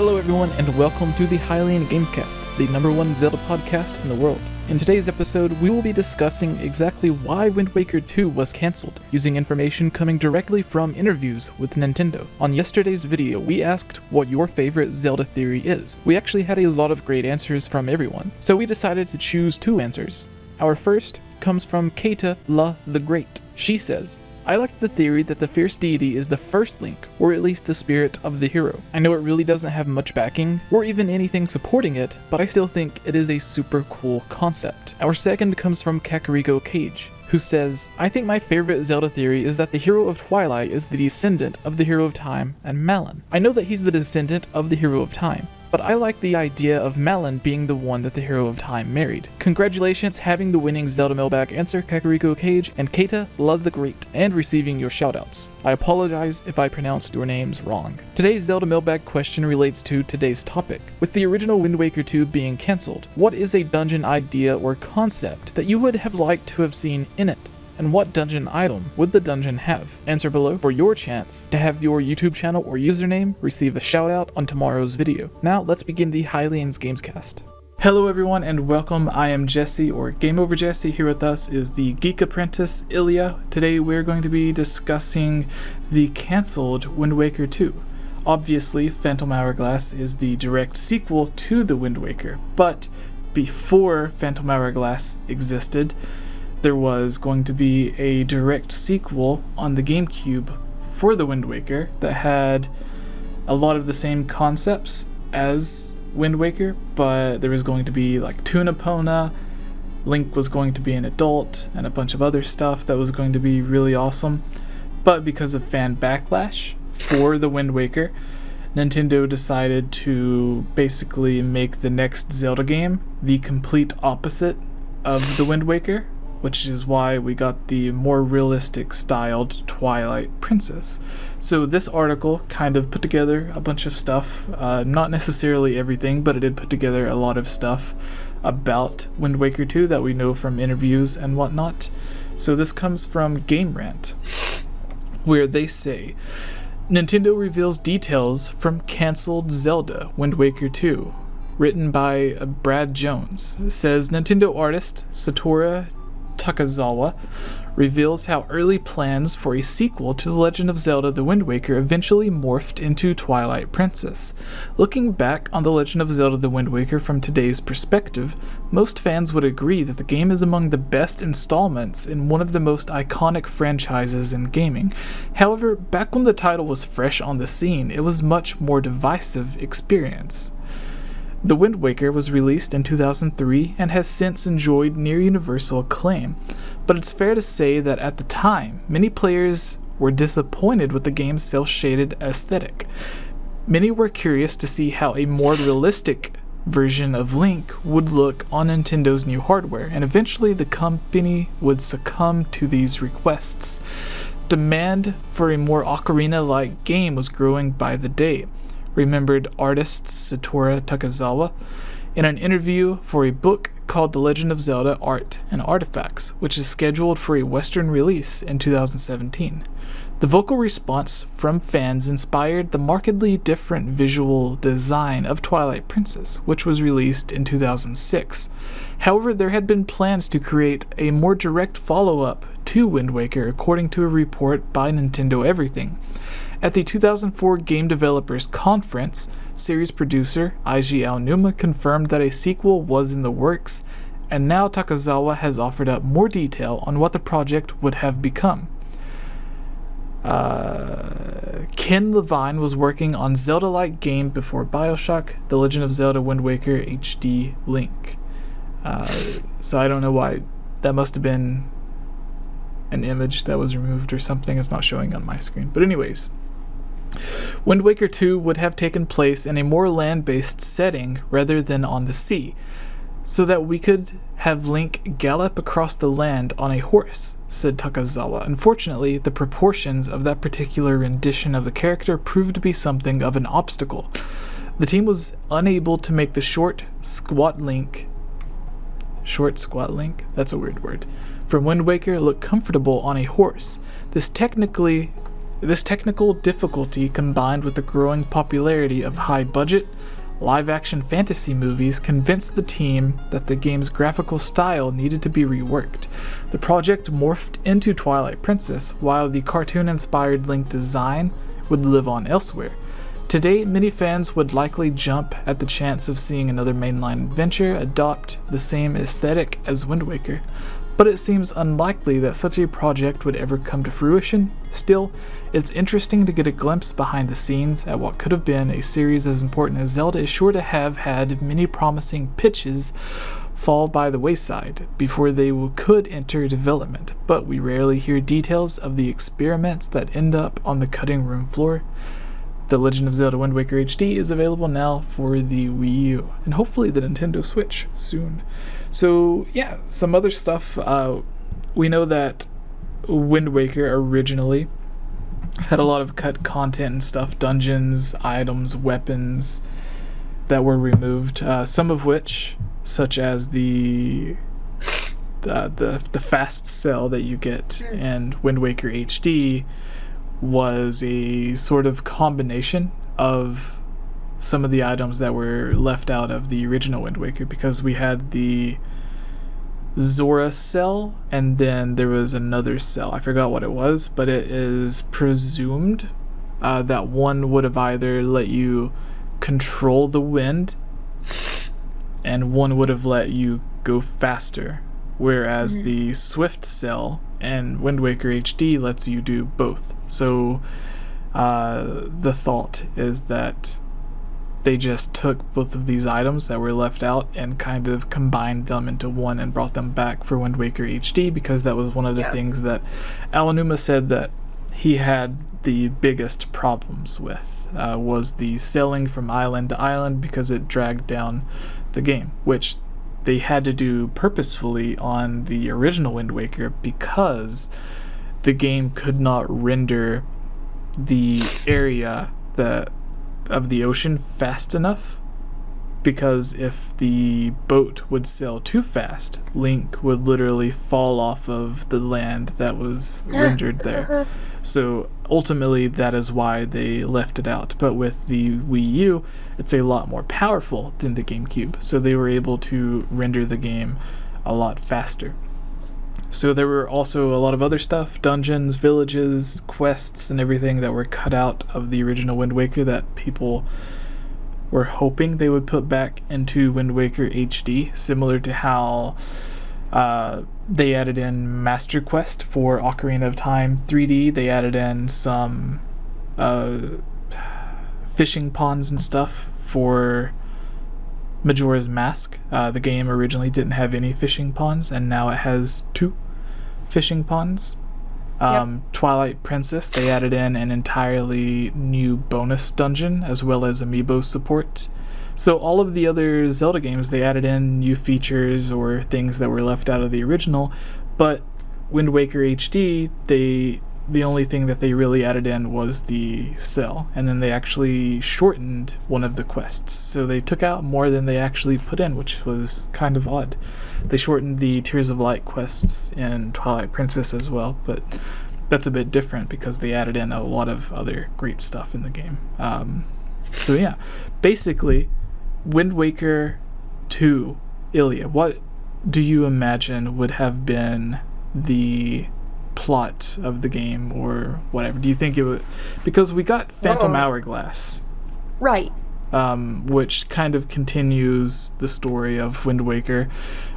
Hello everyone and welcome to the Hylian Gamescast, the #1 Zelda podcast in the world. In today's episode, we will be discussing exactly why Wind Waker 2 was cancelled, using information coming directly from interviews with Nintendo. On yesterday's video, we asked what your favorite Zelda theory is. We actually had a lot of great answers from everyone, so we decided to choose two answers. Our first comes from Keita La the Great. She says, I like the theory that the fierce deity is the first Link, or at least the spirit of the hero. I know it really doesn't have much backing, or even anything supporting it, but I still think it is a super cool concept. Our second comes from Kakariko Cage, who says, I think my favorite Zelda theory is that the hero of Twilight is the descendant of the hero of Time and Malon. I know that he's the descendant of the hero of Time, but I like the idea of Malon being the one that the hero of Time married. Congratulations having the winning Zelda mailbag answer, Kakariko Cage and Keita La the Great, and receiving your shoutouts. I apologize if I pronounced your names wrong. Today's Zelda mailbag question relates to today's topic. With the original Wind Waker 2 being cancelled, what is a dungeon idea or concept that you would have liked to have seen in it? And what dungeon item would the dungeon have? Answer below for your chance to have your YouTube channel or username receive a shout out on tomorrow's video. Now let's begin the Hylian's Gamescast. Hello everyone and welcome. I am Jesse, or GameOverJesse. Here with us is the Geek Apprentice Ilya. Today we're going to be discussing the cancelled Wind Waker 2. Obviously, Phantom Hourglass is the direct sequel to the Wind Waker, but before Phantom Hourglass existed, there was going to be a direct sequel on the GameCube for the Wind Waker that had a lot of the same concepts as Wind Waker, but there was going to be like Tunapona, Link was going to be an adult, and a bunch of other stuff that was going to be really awesome. But because of fan backlash for the Wind Waker, Nintendo decided to basically make the next Zelda game the complete opposite of the Wind Waker, which is why we got the more realistic styled Twilight Princess. So this article kind of put together a bunch of stuff, not necessarily everything, but it did put together a lot of stuff about Wind Waker 2 that we know from interviews and whatnot. So this comes from Game Rant, where they say, Nintendo reveals details from cancelled Zelda Wind Waker 2, written by Brad Jones. It says, Nintendo artist Satoru Takazawa reveals how early plans for a sequel to The Legend of Zelda The Wind Waker eventually morphed into Twilight Princess. Looking back on The Legend of Zelda The Wind Waker from today's perspective, most fans would agree that the game is among the best installments in one of the most iconic franchises in gaming. However, back when the title was fresh on the scene, it was a much more divisive experience. The Wind Waker was released in 2003 and has since enjoyed near universal acclaim, but it's fair to say that at the time, many players were disappointed with the game's cel-shaded aesthetic. Many were curious to see how a more realistic version of Link would look on Nintendo's new hardware, and eventually the company would succumb to these requests. Demand for a more ocarina-like game was growing by the day, remembered artist Satoru Takazawa in an interview for a book called The Legend of Zelda Art and Artifacts, which is scheduled for a Western release in 2017. The vocal response from fans inspired the markedly different visual design of Twilight Princess, which was released in 2006. However, there had been plans to create a more direct follow-up to Wind Waker, according to a report by Nintendo Everything. At the 2004 Game Developers Conference, series producer Eiji Aonuma confirmed that a sequel was in the works, and now Takazawa has offered up more detail on what the project would have become. Ken Levine was working on Zelda-like game before BioShock, The Legend of Zelda Wind Waker HD Link. So I don't know why. That must have been an image that was removed or something. It's not showing on my screen. But anyways, Wind Waker 2 would have taken place in a more land-based setting rather than on the sea, so that we could have Link gallop across the land on a horse, said Takazawa. Unfortunately, the proportions of that particular rendition of the character proved to be something of an obstacle. The team was unable to make the short, squat Link, that's a weird word, from Wind Waker look comfortable on a horse. This technically This technical difficulty, combined with the growing popularity of high-budget, live-action fantasy movies, convinced the team that the game's graphical style needed to be reworked. The project morphed into Twilight Princess, while the cartoon-inspired Link design would live on elsewhere. Today, many fans would likely jump at the chance of seeing another mainline adventure adopt the same aesthetic as Wind Waker, but it seems unlikely that such a project would ever come to fruition. Still, it's interesting to get a glimpse behind the scenes at what could have been a series as important as Zelda is sure to have had many promising pitches fall by the wayside before they could enter development, but we rarely hear details of the experiments that end up on the cutting room floor. The Legend of Zelda Wind Waker HD is available now for the Wii U, and hopefully the Nintendo Switch soon. So yeah, some other stuff. We know that Wind Waker originally had a lot of cut content and stuff, dungeons, items, weapons that were removed, some of which, such as the fast cell that you get in Wind Waker HD, was a sort of combination of some of the items that were left out of the original Wind Waker, because we had the Zora cell and then there was another cell. I forgot what it was, but it is presumed that one would have either let you control the wind and one would have let you go faster, whereas the Swift cell and Wind Waker HD lets you do both. So the thought is that they just took both of these items that were left out and kind of combined them into one and brought them back for Wind Waker HD, because that was one of the things that Aonuma said that he had the biggest problems with, was the sailing from island to island, because it dragged down the game, which they had to do purposefully on the original Wind Waker because the game could not render the area of the ocean fast enough, because if the boat would sail too fast, Link would literally fall off of the land that was rendered there. So ultimately that is why they left it out. But with the Wii U, it's a lot more powerful than the GameCube, so they were able to render the game a lot faster. So there were also a lot of other stuff, dungeons, villages, quests, and everything that were cut out of the original Wind Waker that people were hoping they would put back into Wind Waker HD, similar to how they added in Master Quest for Ocarina of Time 3D. They added in some fishing ponds and stuff for Majora's Mask. The game originally didn't have any fishing ponds, and now it has 2 fishing ponds. Twilight Princess, they added in an entirely new bonus dungeon as well as amiibo support. So all of the other Zelda games, they added in new features or things that were left out of the original, but Wind Waker HD, the only thing that they really added in was the cell, and then they actually shortened one of the quests. So they took out more than they actually put in, which was kind of odd. They shortened the Tears of Light quests in Twilight Princess as well, but that's a bit different because they added in a lot of other great stuff in the game. So yeah, basically, Wind Waker 2, Ilya, what do you imagine would have been the plot of the game or whatever? Do you think it would, because we got Phantom Hourglass, right, which kind of continues the story of Wind Waker,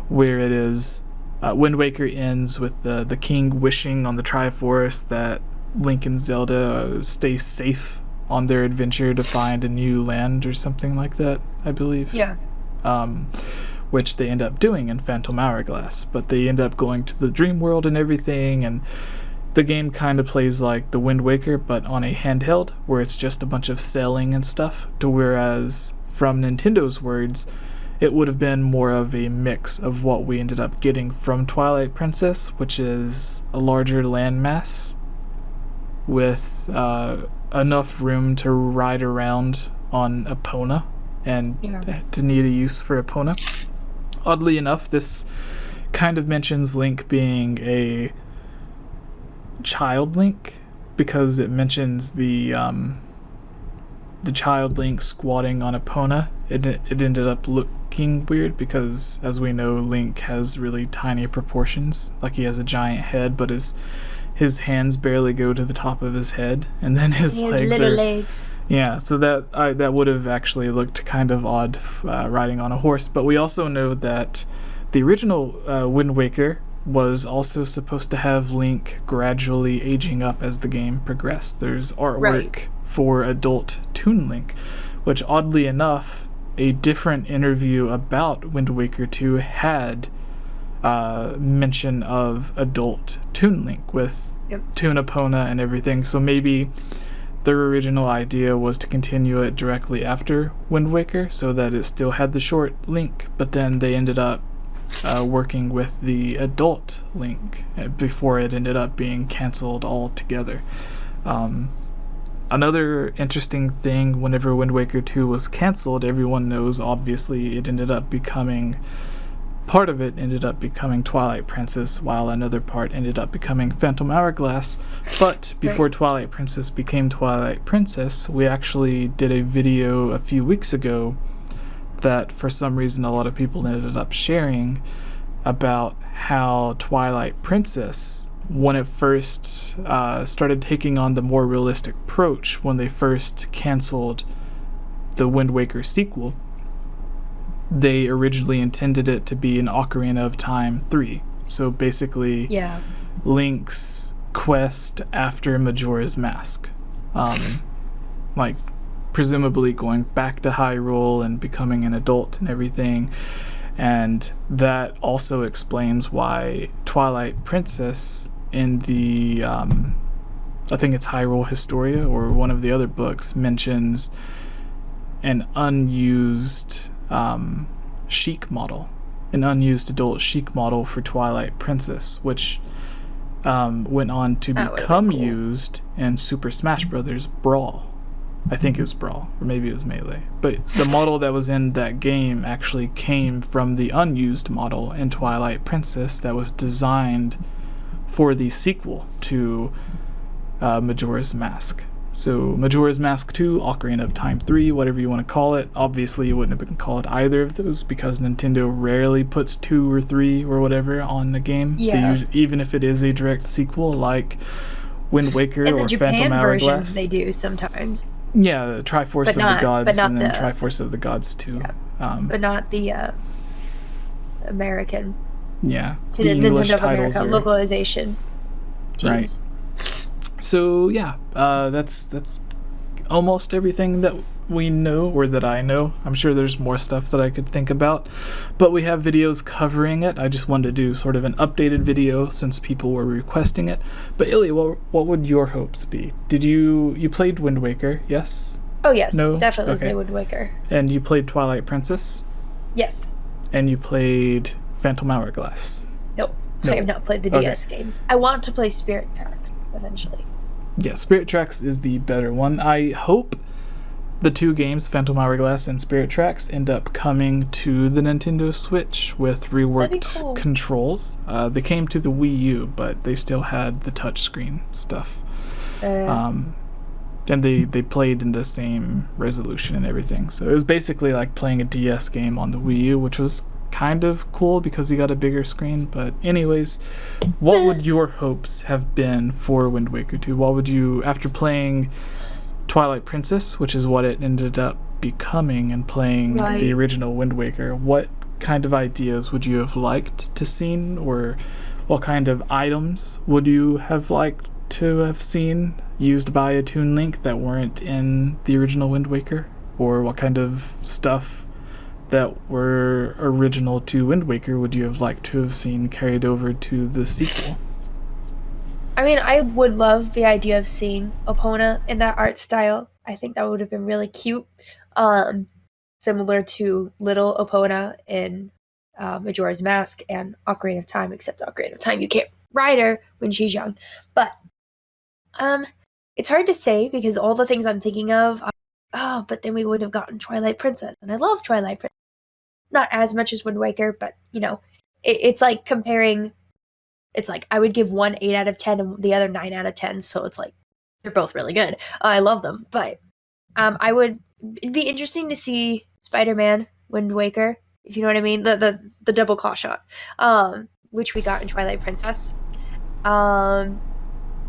where it is Wind Waker ends with the king wishing on the Triforce that Link and Zelda stay safe on their adventure to find a new land or something like that, I believe. Yeah. Which they end up doing in Phantom Hourglass, but they end up going to the dream world and everything, and the game kind of plays like the Wind Waker, but on a handheld, where it's just a bunch of sailing and stuff, to whereas, from Nintendo's words, it would have been more of a mix of what we ended up getting from Twilight Princess, which is a larger landmass with enough room to ride around on Epona and to need a use for Epona. Oddly enough, this kind of mentions Link being a child Link, because it mentions the child Link squatting on Epona. It ended up looking weird because, as we know, Link has really tiny proportions. Like, he has a giant head, but his hands barely go to the top of his head, and then his legs. Yeah, so that would have actually looked kind of odd riding on a horse. But we also know that the original Wind Waker was also supposed to have Link gradually aging up as the game progressed. There's artwork for adult Toon Link, which, oddly enough, a different interview about Wind Waker 2 had mention of adult Toon Link with Toon Epona and everything. So maybe their original idea was to continue it directly after Wind Waker so that it still had the short Link, but then they ended up working with the adult Link before it ended up being canceled altogether. Another interesting thing, whenever Wind Waker 2 was canceled, everyone knows, obviously, part of it ended up becoming Twilight Princess, while another part ended up becoming Phantom Hourglass. But before Twilight Princess became Twilight Princess, we actually did a video a few weeks ago that for some reason a lot of people ended up sharing about how Twilight Princess, when it first started taking on the more realistic approach, when they first canceled the Wind Waker sequel, they originally intended it to be an Ocarina of Time 3. So basically, Link's quest after Majora's Mask. Like, presumably going back to Hyrule and becoming an adult and everything. And that also explains why Twilight Princess in the, I think it's Hyrule Historia or one of the other books, mentions an unused Sheik model, an unused adult Sheik model for Twilight Princess, which went on to become used in Super Smash Bros. Brawl. I think it's Brawl, or maybe it was Melee. But the model that was in that game actually came from the unused model in Twilight Princess that was designed for the sequel to Majora's Mask. So Majora's Mask 2, Ocarina of Time 3, whatever you want to call it. Obviously, you wouldn't have been called either of those because Nintendo rarely puts 2 or 3 or whatever on the game. Even if it is a direct sequel like Wind Waker or Phantom Hourglass. Versions they do sometimes. Yeah, Triforce of the Gods and then Triforce of the Gods 2. Yeah. But not the American. Yeah, to the Nintendo of America localization teams. Right. So yeah, that's almost everything that we know, or that I know. I'm sure there's more stuff that I could think about, but we have videos covering it. I just wanted to do sort of an updated video since people were requesting it. But Illy, what would your hopes be? Did you played Wind Waker? Yes. Oh yes, no? Definitely played Wind Waker. And you played Twilight Princess? Yes. And you played Phantom Hourglass? Nope. I have not played the DS games. I want to play Spirit Tracks eventually. Yeah, Spirit Tracks is the better one. I hope the 2 games, Phantom Hourglass and Spirit Tracks, end up coming to the Nintendo Switch with reworked controls. They came to the Wii U, but they still had the touchscreen stuff. And they played in the same resolution and everything. So it was basically like playing a DS game on the Wii U, which was kind of cool because you got a bigger screen. But anyways, what would your hopes have been for Wind Waker 2? What would you, after playing Twilight Princess, which is what it ended up becoming, and playing the original Wind Waker, what kind of ideas would you have liked to seen, or what kind of items would you have liked to have seen used by a Toon Link that weren't in the original Wind Waker? Or what kind of stuff that were original to Wind Waker would you have liked to have seen carried over to the sequel? I mean, I would love the idea of seeing Epona in that art style. I think that would have been really cute. Similar to little Epona in Majora's Mask and Ocarina of Time, except Ocarina of Time, you can't ride her when she's young. But it's hard to say because all the things I'm thinking of, but then we would have gotten Twilight Princess. And I love Twilight Princess. Not as much as Wind Waker, but, you know, it's like comparing, it's like I would give one 8 out of 10 and the other 9 out of 10, so it's like they're both really good. I love them, but it'd be interesting to see Spider-Man Wind Waker, if you know what I mean, the double claw shot, which we got in Twilight Princess.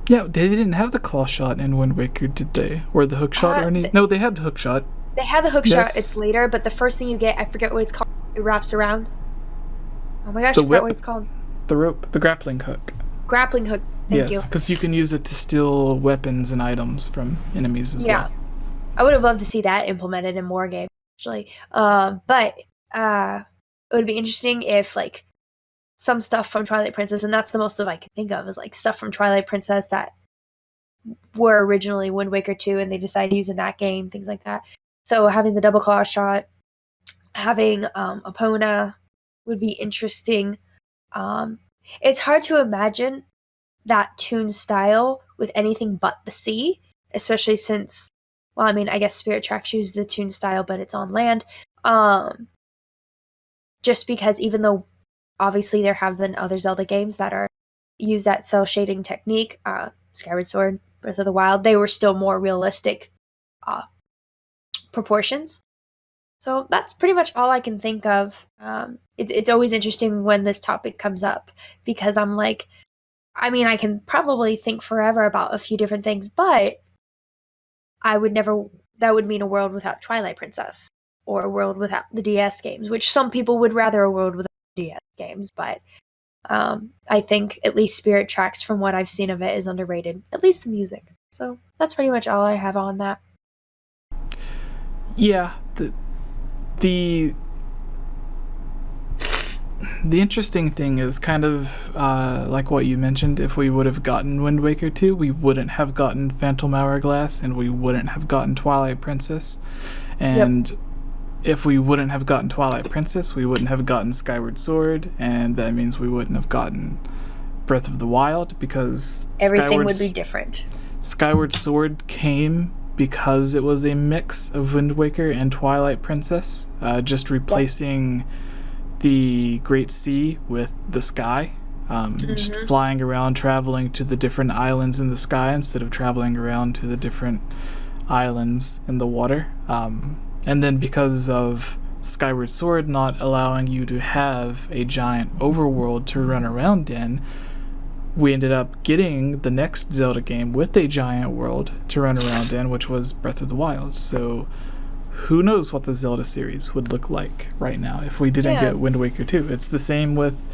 Yeah, they didn't have the claw shot in Wind Waker, did they? Or the hook shot or anything? No, they had the hook shot. They had the hook shot. It's later, but the first thing you get, I forget what it's called. It wraps around. Oh my gosh, I forgot what it's called. The rope, the grappling hook. Grappling hook. Thank you. Yes, because you can use it to steal weapons and items from enemies as well. I would have loved to see that implemented in more games, actually. But it would be interesting if, like, some stuff from Twilight Princess, and that's the most of I can think of, is like stuff from Twilight Princess that were originally Wind Waker 2 and they decided to use in that game, things like that. So having the double claw shot, having Epona would be interesting. It's hard to imagine that tune style with anything but the sea, especially since, well, I mean, I guess Spirit Tracks uses the tune style, but it's on land. Just because even though obviously there have been other Zelda games that are use that cell shading technique, Skyward Sword, Breath of the Wild, they were still more realistic proportions. So that's pretty much all I can think of. It's always interesting when this topic comes up because I'm like, I mean, I can probably think forever about a few different things, but that would mean a world without Twilight Princess or a world without the DS games, which some people would rather a world without DS games, but I think at least Spirit Tracks, from what I've seen of it, is underrated, at least the music. So that's pretty much all I have on that. Yeah, the interesting thing is kind of like what you mentioned. If we would have gotten Wind Waker 2, we wouldn't have gotten Phantom Hourglass, and we wouldn't have gotten Twilight Princess. And if we wouldn't have gotten Twilight Princess, we wouldn't have gotten Skyward Sword, and that means we wouldn't have gotten Breath of the Wild, because everything would be different. Skyward Sword came because it was a mix of Wind Waker and Twilight Princess, just replacing the Great Sea with the sky, just flying around, traveling to the different islands in the sky instead of traveling around to the different islands in the water. And then because of Skyward Sword not allowing you to have a giant overworld to run around in, we ended up getting the next Zelda game with a giant world to run around in, which was Breath of the Wild. So who knows what the Zelda series would look like right now if we didn't get Wind Waker 2. It's the same with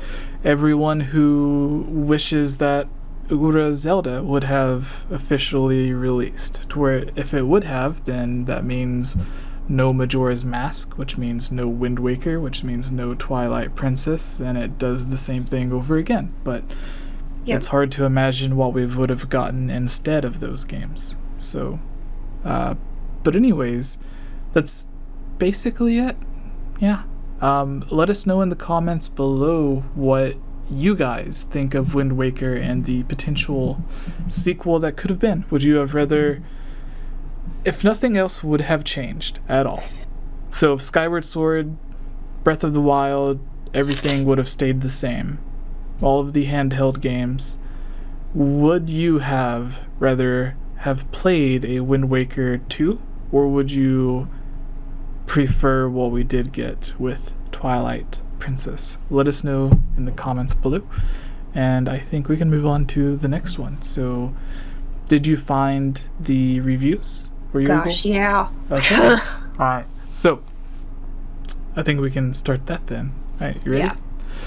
everyone who wishes that Ura Zelda would have officially released, to where if it would have, then that means no Majora's Mask, which means no Wind Waker, which means no Twilight Princess, and it does the same thing over again. But it's hard to imagine what we would have gotten instead of those games. So, but anyways, that's basically it. Yeah. Let us know in the comments below what you guys think of Wind Waker and the potential sequel that could have been. Would you have rather, if nothing else would have changed at all? So if Skyward Sword, Breath of the Wild, everything would have stayed the same, all of the handheld games, would you have rather have played a Wind Waker 2, or would you prefer what we did get with Twilight Princess? Let us know in the comments below, and I think we can move on to the next one. So did you find the reviews? Were you able? Yeah. Okay. All right, so I think we can start that then. All right, you ready?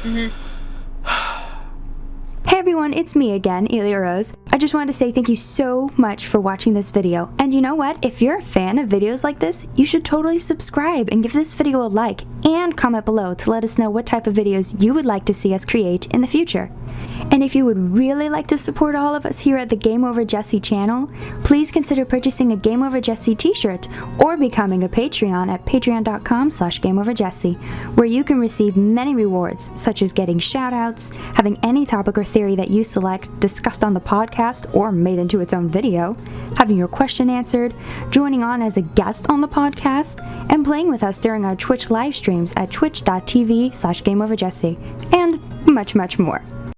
Yeah. Hey everyone, it's me again, Elia Rose. I just wanted to say thank you so much for watching this video. And you know what? If you're a fan of videos like this, you should totally subscribe and give this video a like and comment below to let us know what type of videos you would like to see us create in the future. And if you would really like to support all of us here at the GameOverJesse channel, please consider purchasing a GameOverJesse t-shirt or becoming a Patreon at patreon.com/GameOverJesse, where you can receive many rewards, such as getting shoutouts, having any topic or theory that you select discussed on the podcast or made into its own video, having your question answered, joining on as a guest on the podcast, and playing with us during our Twitch live streams at twitch.tv/GameOverJesse, and much, much more.